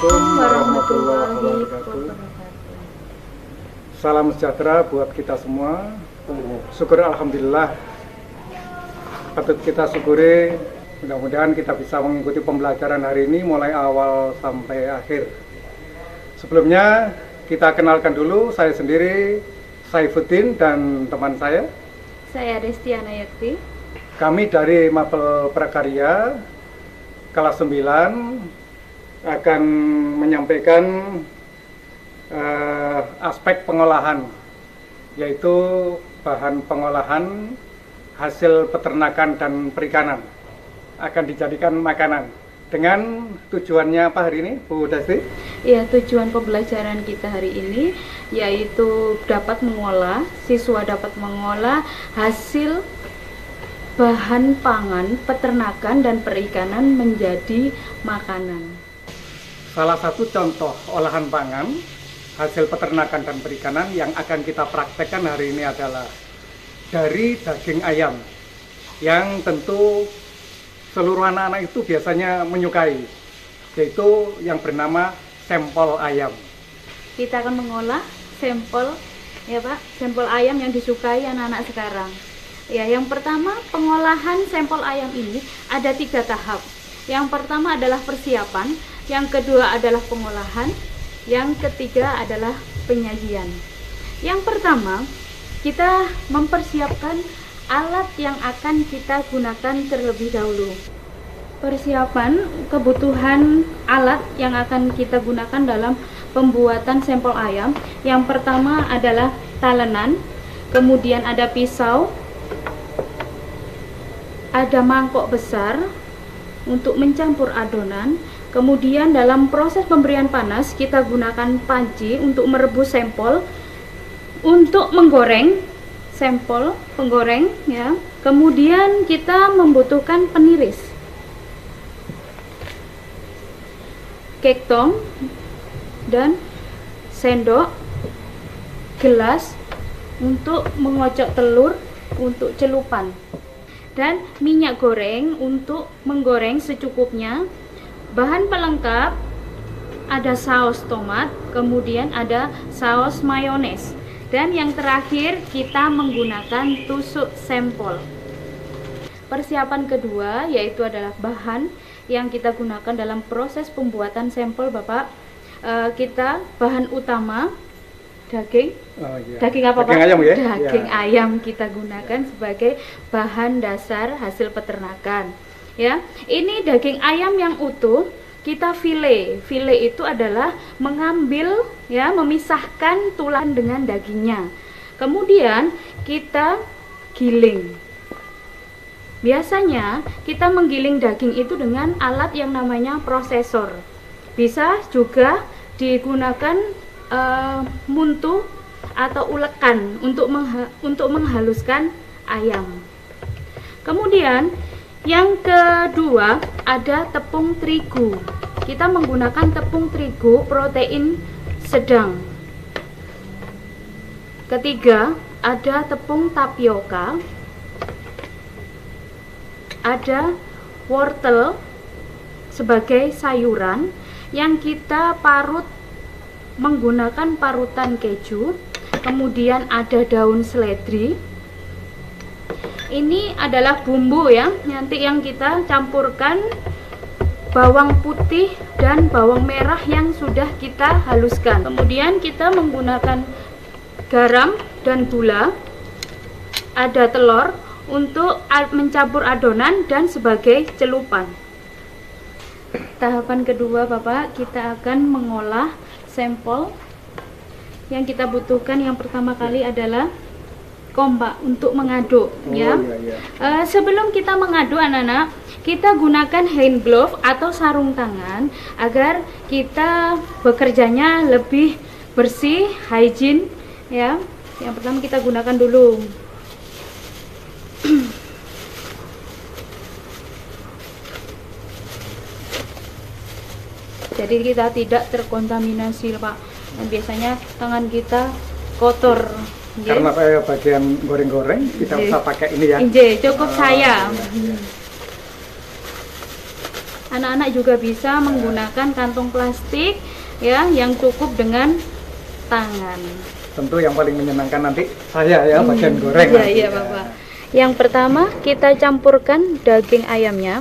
Assalamualaikum warahmatullahi wabarakatuh. Salam sejahtera buat kita semua. Syukur alhamdulillah. Patut kita syukuri. Mudah-mudahan kita bisa mengikuti pembelajaran hari ini mulai awal sampai akhir. Sebelumnya kita kenalkan dulu, saya sendiri Saifuddin dan teman saya. Saya Destiana Yakti. Kami dari Mapel Prakarya kelas 9 akan menyampaikan aspek pengolahan, yaitu bahan pengolahan hasil peternakan dan perikanan akan dijadikan makanan. Dengan tujuannya apa hari ini, Bu Desti? Ya, tujuan pembelajaran kita hari ini yaitu siswa dapat mengolah hasil bahan pangan, peternakan dan perikanan menjadi makanan. Salah satu contoh olahan pangan, hasil peternakan dan perikanan yang akan kita praktekkan hari ini adalah dari daging ayam, yang tentu seluruh anak-anak itu biasanya menyukai, yaitu yang bernama sempol ayam. Kita akan mengolah sampel, ya Pak, sampel ayam yang disukai anak-anak sekarang. Ya, yang pertama, pengolahan sampel ayam ini ada 3 tahap. Yang pertama adalah persiapan, yang kedua adalah pengolahan, yang ketiga adalah penyajian. Yang pertama, kita mempersiapkan alat yang akan kita gunakan terlebih dahulu. Persiapan kebutuhan alat yang akan kita gunakan dalam pembuatan sampel ayam. Yang pertama adalah talenan, kemudian ada pisau, ada mangkok besar untuk mencampur adonan. Kemudian dalam proses pemberian panas kita gunakan panci untuk merebus sampel, untuk menggoreng sampel, penggoreng ya. Kemudian kita membutuhkan peniris, kektong dan sendok, gelas untuk mengocok telur untuk celupan, dan minyak goreng untuk menggoreng secukupnya. Bahan pelengkap ada saus tomat, kemudian ada saus mayones, dan yang terakhir kita menggunakan tusuk sempol. Persiapan kedua yaitu adalah bahan yang kita gunakan dalam proses pembuatan sampel, Bapak. Kita bahan utama daging. Daging apa, Pak? Daging ayam ya? Daging ayam kita gunakan sebagai bahan dasar hasil peternakan. Ya, ini daging ayam yang utuh kita file. File itu adalah mengambil ya, memisahkan tulang dengan dagingnya. Kemudian kita giling. Biasanya kita menggiling daging itu dengan alat yang namanya prosesor. Bisa juga digunakan muntu atau ulekan untuk menghaluskan ayam. Kemudian yang kedua ada tepung terigu. Kita menggunakan tepung terigu protein sedang. Ketiga ada tepung tapioka, ada wortel sebagai sayuran yang kita parut menggunakan parutan keju. Kemudian ada daun seledri. Ini adalah bumbu ya, nanti yang kita campurkan bawang putih dan bawang merah yang sudah kita haluskan. Kemudian kita menggunakan garam dan gula, ada telur untuk mencampur adonan dan sebagai celupan. Tahapan kedua, Bapak, kita akan mengolah sampel. Yang kita butuhkan yang pertama kali adalah kompak untuk mengaduk ya. Sebelum kita mengaduk anak-anak, kita gunakan hand glove atau sarung tangan agar kita bekerjanya lebih bersih, hygiene ya. Yang pertama kita gunakan dulu. Jadi kita tidak terkontaminasi, Pak. Dan biasanya tangan kita kotor. Karena saya bagian goreng-goreng, tidak usah pakai ini ya. Cukup saya. Anak-anak juga bisa menggunakan kantong plastik ya yang cukup dengan tangan. Tentu yang paling menyenangkan nanti saya ya bagian goreng. Iya Bapak. Yang pertama kita campurkan daging ayamnya.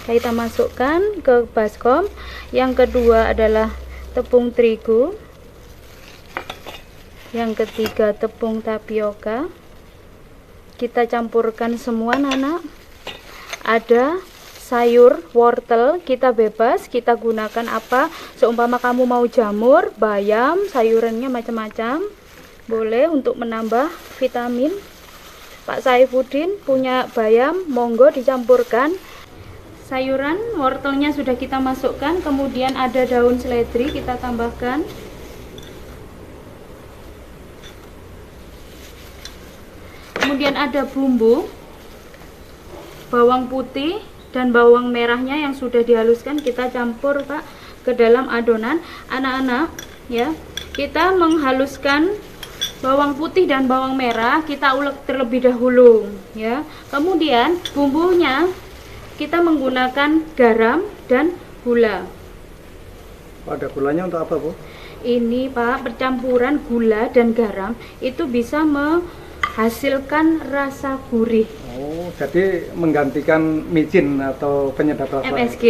Kita masukkan ke baskom. Yang kedua adalah tepung terigu. Yang ketiga tepung tapioka. Kita campurkan semua Nana. Ada sayur wortel, kita bebas, kita gunakan apa? Seumpama kamu mau jamur, bayam, sayurannya macam-macam. Boleh untuk menambah vitamin. Pak Saifuddin punya bayam, monggo dicampurkan. Sayuran wortelnya sudah kita masukkan, kemudian ada daun seledri kita tambahkan. Kemudian ada bumbu, bawang putih dan bawang merahnya yang sudah dihaluskan kita campur Pak ke dalam adonan. Anak-anak ya, kita menghaluskan bawang putih dan bawang merah, kita ulek terlebih dahulu ya. Kemudian bumbunya kita menggunakan garam dan gula. Ada gulanya untuk apa Bu? Ini Pak, percampuran gula dan garam itu bisa menghasilkan rasa gurih. Oh, jadi menggantikan micin atau penyedap rasa. MSG.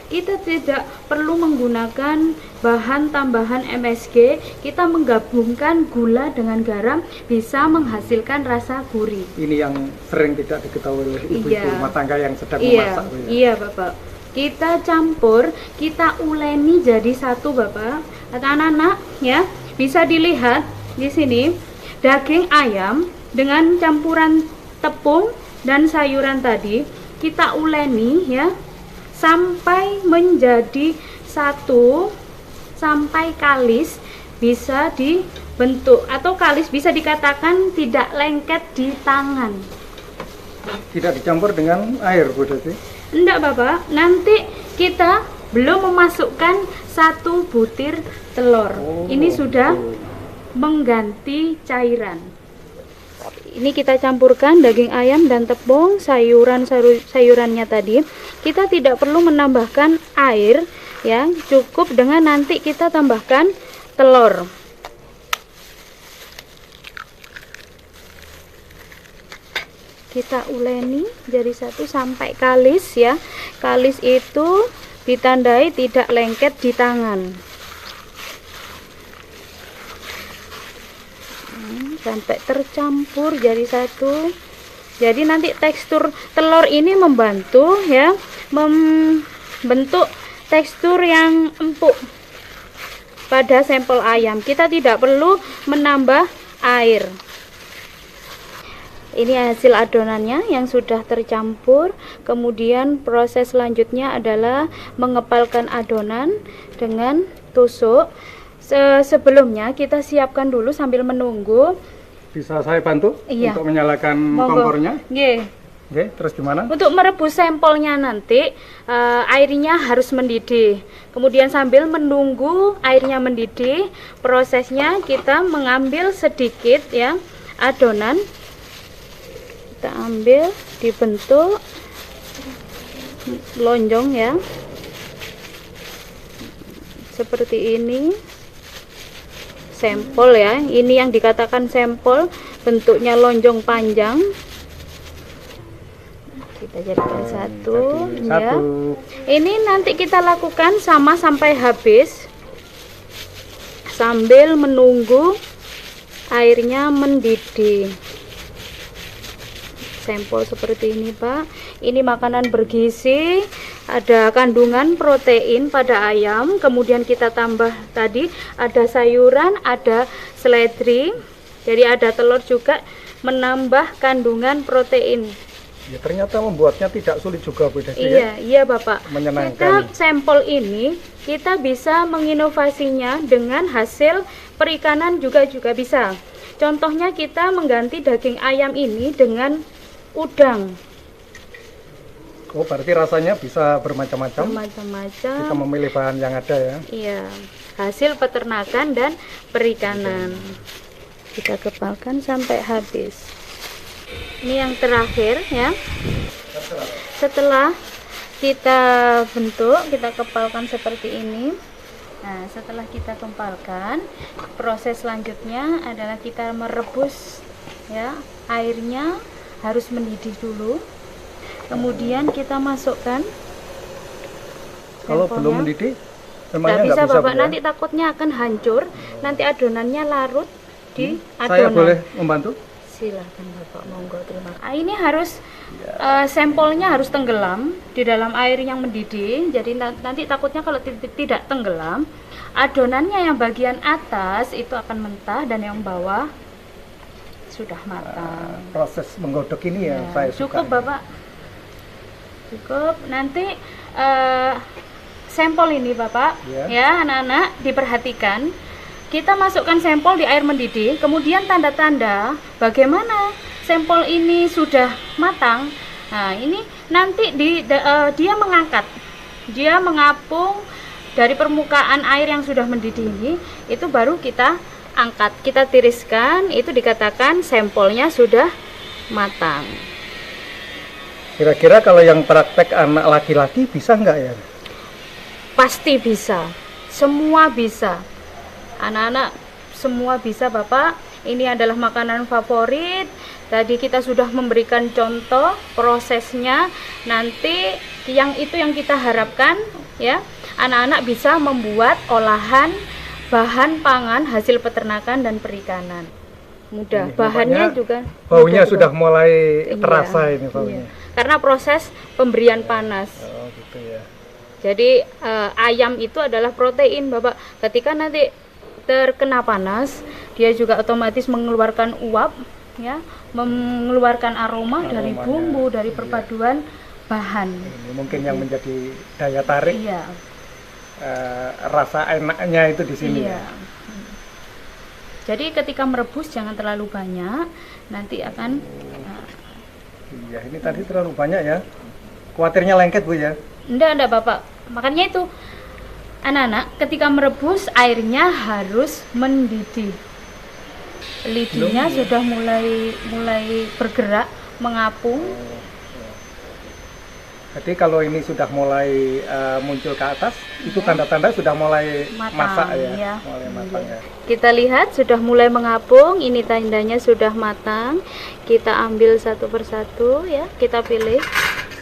Kita tidak perlu menggunakan bahan tambahan MSG, kita menggabungkan gula dengan garam bisa menghasilkan rasa gurih. Ini yang sering tidak diketahui oleh ibu-ibu rumah tangga yang sedang memasak. Iya Bapak. Kita campur, kita uleni jadi satu Bapak. Anak-anak ya, bisa dilihat di sini daging ayam dengan campuran tepung dan sayuran tadi kita uleni ya sampai menjadi satu, sampai kalis bisa dibentuk atau kalis bisa dikatakan tidak lengket di tangan. Tidak dicampur dengan air Bu Desi? Enggak Bapak, nanti kita belum memasukkan satu butir telur. Ini sudah mengganti cairan. Ini kita campurkan daging ayam dan tepung, sayurannya tadi. Kita tidak perlu menambahkan air ya, cukup dengan nanti kita tambahkan telur. Kita uleni jadi satu sampai kalis ya. Kalis itu ditandai tidak lengket di tangan. Sampai tercampur jadi satu. Jadi nanti tekstur telur ini membantu ya membentuk tekstur yang empuk pada sampel ayam. Kita tidak perlu menambah air. Ini hasil adonannya yang sudah tercampur. Kemudian proses selanjutnya adalah mengepalkan adonan dengan tusuk. Sebelumnya kita siapkan dulu sambil menunggu. Bisa saya bantu untuk menyalakan kompornya? Oke, terus gimana? Untuk merebus sampelnya nanti airnya harus mendidih. Kemudian sambil menunggu airnya mendidih, prosesnya kita mengambil sedikit ya adonan. Kita ambil, dibentuk lonjong ya. Seperti ini. Sampel ya, ini yang dikatakan sampel, bentuknya lonjong panjang. Kita jadikan satu ya. Ini nanti kita lakukan sama sampai habis sambil menunggu airnya mendidih. Sampel seperti ini Pak. Ini makanan bergizi, ada kandungan protein pada ayam, kemudian kita tambah tadi ada sayuran, ada seledri, jadi ada telur juga, menambah kandungan protein. Ya, ternyata membuatnya tidak sulit juga Bu Desi. Iya Bapak. Menyenangkan. Kita sampel ini kita bisa menginovasinya dengan hasil perikanan juga bisa. Contohnya kita mengganti daging ayam ini dengan udang. Oh, berarti rasanya bisa bermacam-macam. Bermacam-macam. Kita memilih bahan yang ada ya. Iya, hasil peternakan dan perikanan. Kita kepalkan sampai habis. Ini yang terakhir ya. Setelah kita bentuk, kita kepalkan seperti ini. Nah, setelah kita kempalkan, proses selanjutnya adalah kita merebus ya. Airnya harus mendidih dulu. Kemudian kita masukkan. Kalau belum mendidih, nggak bisa Bapak, nanti takutnya akan hancur. Nanti adonannya larut di adonan. Saya boleh membantu? Silahkan Bapak, monggo, terima kasih. Ini harus sampelnya harus tenggelam di dalam air yang mendidih. Jadi nanti takutnya kalau tidak tenggelam, adonannya yang bagian atas itu akan mentah dan yang bawah sudah matang. Proses menggodok ini ya, saya cukup suka. Bapak, cukup. Nanti sampel ini Bapak, ya anak-anak diperhatikan. Kita masukkan sampel di air mendidih, kemudian tanda-tanda bagaimana sampel ini sudah matang. Nah, ini nanti dia mengangkat, dia mengapung dari permukaan air yang sudah mendidih ini, itu baru kita angkat, kita tiriskan, itu dikatakan sampelnya sudah matang. Kira-kira kalau yang praktek anak laki-laki bisa nggak ya? Pasti bisa, semua bisa. Anak-anak semua bisa Bapak. Ini adalah makanan favorit. Tadi kita sudah memberikan contoh prosesnya. Nanti yang kita harapkan ya, anak-anak bisa membuat olahan bahan pangan hasil peternakan dan perikanan. Mudah. Bahannya juga baunya sudah mulai terasa ini baunya. Karena proses pemberian panas. Oh, gitu ya. Jadi ayam itu adalah protein Bapak. Ketika nanti terkena panas, dia juga otomatis mengeluarkan uap ya, mengeluarkan aroma dari bumbu, dari perpaduan bahan. Ini mungkin yang menjadi daya tarik. Iya. Rasa enaknya itu di sini. Iya. Jadi ketika merebus jangan terlalu banyak, nanti akan iya, ini tadi terlalu banyak ya. Khawatirnya lengket Bu ya. Enggak Bapak. Makanya itu anak-anak ketika merebus airnya harus mendidih. Lidinya sudah mulai bergerak, mengapung. Jadi kalau ini sudah mulai muncul ke atas, itu tanda-tanda sudah mulai masak ya. Mulai matang ya. Kita lihat sudah mulai mengapung, ini tandanya sudah matang. Kita ambil satu persatu ya, kita pilih.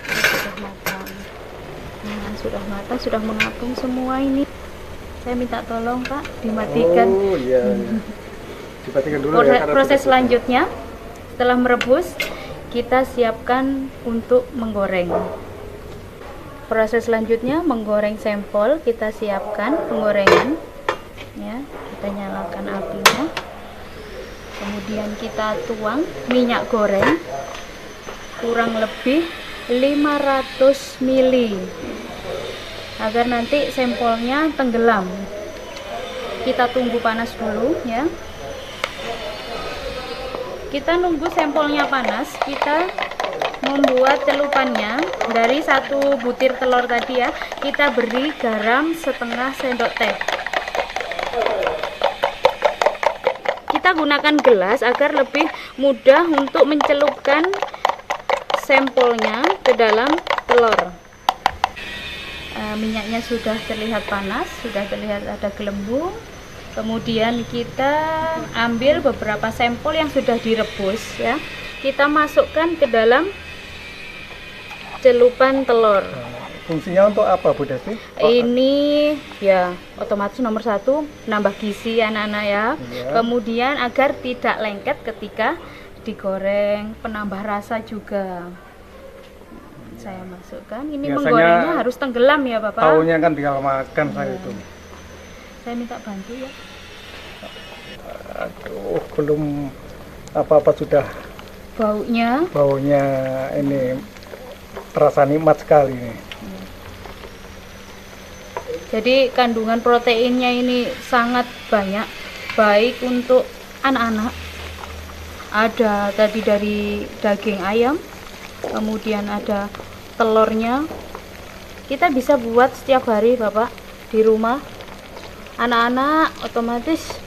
Sudah matang. Nah, sudah matang, sudah mengapung semua ini. Saya minta tolong Pak, dimatikan. Oh iya. Dimatikan dulu ya. Proses selanjutnya setelah merebus, kita siapkan untuk menggoreng. Proses selanjutnya menggoreng sampel, kita siapkan penggorengan ya, kita nyalakan apinya, kemudian kita tuang minyak goreng kurang lebih 500 ml agar nanti sampelnya tenggelam. Kita tunggu panas dulu ya. Kita nunggu sampelnya panas, kita membuat celupannya. Dari satu butir telur tadi ya, kita beri garam setengah sendok teh. Kita gunakan gelas agar lebih mudah untuk mencelupkan sampelnya ke dalam telur. Minyaknya sudah terlihat panas, sudah terlihat ada gelembung. Kemudian kita ambil beberapa sampel yang sudah direbus ya, kita masukkan ke dalam celupan telur. Fungsinya untuk apa Bu Desi? Ini ya otomatis nomor satu nambah gizi anak-anak ya. Kemudian agar tidak lengket ketika digoreng, penambah rasa juga. Saya masukkan. Ini biasanya menggorengnya harus tenggelam ya Bapak. Tahunya kan tinggal makan saya itu. Saya minta bantu ya. Aduh, belum apa-apa sudah baunya ini terasa nikmat sekali nih. Jadi kandungan proteinnya ini sangat banyak, baik untuk anak-anak. Ada tadi dari daging ayam, kemudian ada telurnya. Kita bisa buat setiap hari Bapak di rumah. Anak-anak otomatis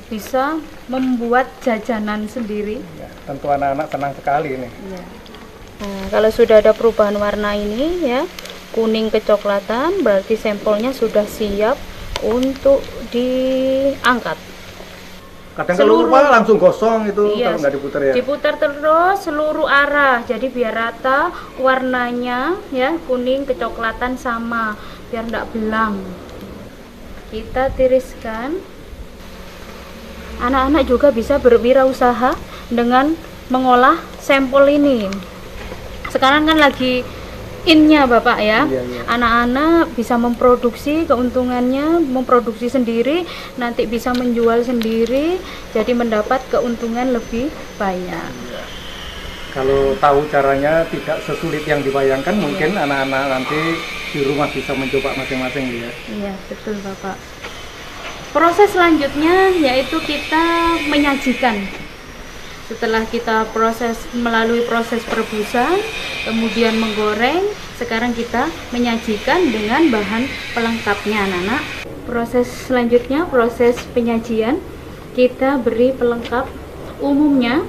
bisa membuat jajanan sendiri. Ya, tentu anak-anak senang sekali ini. Ya. Nah, kalau sudah ada perubahan warna ini ya, kuning kecoklatan, berarti sampelnya sudah siap untuk diangkat. Kadang kalau lupa langsung gosong itu, iya, kalau nggak diputar ya. Diputar terus seluruh arah, jadi biar rata warnanya ya, kuning kecoklatan sama, biar nggak belang. Kita tiriskan. Anak-anak juga bisa berwirausaha dengan mengolah sampel ini. Sekarang kan lagi innya Bapak ya. Iya. Anak-anak bisa memproduksi keuntungannya, memproduksi sendiri, nanti bisa menjual sendiri, jadi mendapat keuntungan lebih banyak. Iya. Kalau tahu caranya tidak sesulit yang dibayangkan, mungkin anak-anak nanti di rumah bisa mencoba masing-masing ya. Iya, betul Bapak. Proses selanjutnya yaitu kita menyajikan. Setelah kita melalui proses perebusan, kemudian menggoreng, sekarang kita menyajikan dengan bahan pelengkapnya anak-anak. Proses selanjutnya, proses penyajian, kita beri pelengkap. Umumnya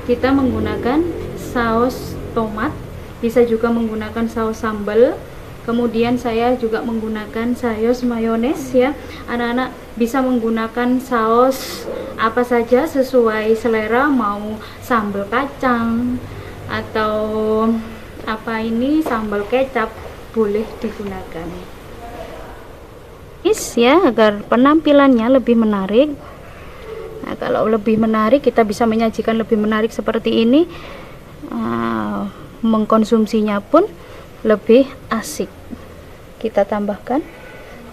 kita menggunakan saus tomat, bisa juga menggunakan saus sambal. Kemudian saya juga menggunakan saus mayones ya. Anak-anak bisa menggunakan saus apa saja sesuai selera, mau sambal kacang atau sambal kecap boleh digunakan. Ya, agar penampilannya lebih menarik. Nah, kalau lebih menarik, kita bisa menyajikan lebih menarik seperti ini. Mengkonsumsinya pun lebih asik. Kita tambahkan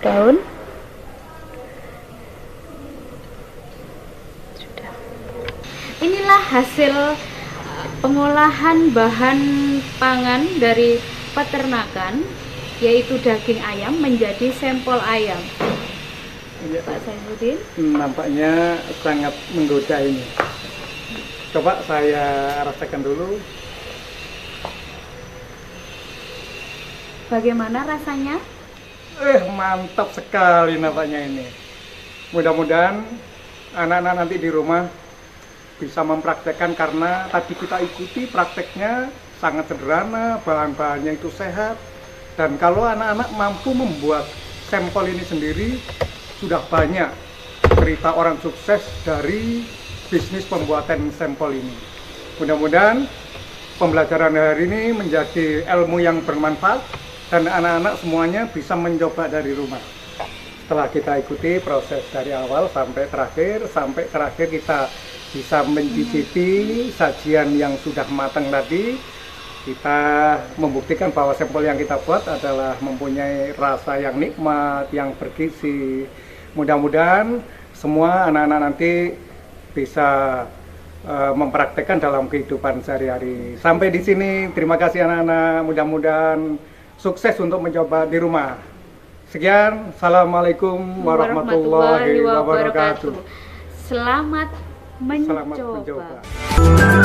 daun. Sudah. Inilah hasil pengolahan bahan pangan dari peternakan, yaitu daging ayam menjadi sampel ayam. Iya. Pak Saifuddin, Nampaknya sangat menggoda ini. Coba saya rasakan dulu. bagaimana rasanya? Mantap sekali nampaknya ini. Mudah-mudahan anak-anak nanti di rumah bisa mempraktekkan, karena tadi kita ikuti prakteknya sangat sederhana, bahan-bahannya itu sehat. Dan kalau anak-anak mampu membuat sampel ini sendiri, sudah banyak cerita orang sukses dari bisnis pembuatan sampel ini. Mudah-mudahan pembelajaran hari ini menjadi ilmu yang bermanfaat dan anak-anak semuanya bisa mencoba dari rumah. Setelah kita ikuti proses dari awal sampai terakhir kita bisa mencicipi sajian yang sudah matang tadi. Kita membuktikan bahwa sampel yang kita buat adalah mempunyai rasa yang nikmat, yang bergizi. Mudah-mudahan semua anak-anak nanti bisa mempraktekkan dalam kehidupan sehari-hari. Sampai di sini, terima kasih anak-anak. Mudah-mudahan sukses untuk mencoba di rumah. Sekian, Assalamualaikum warahmatullahi wabarakatuh. Selamat mencoba. Selamat mencoba.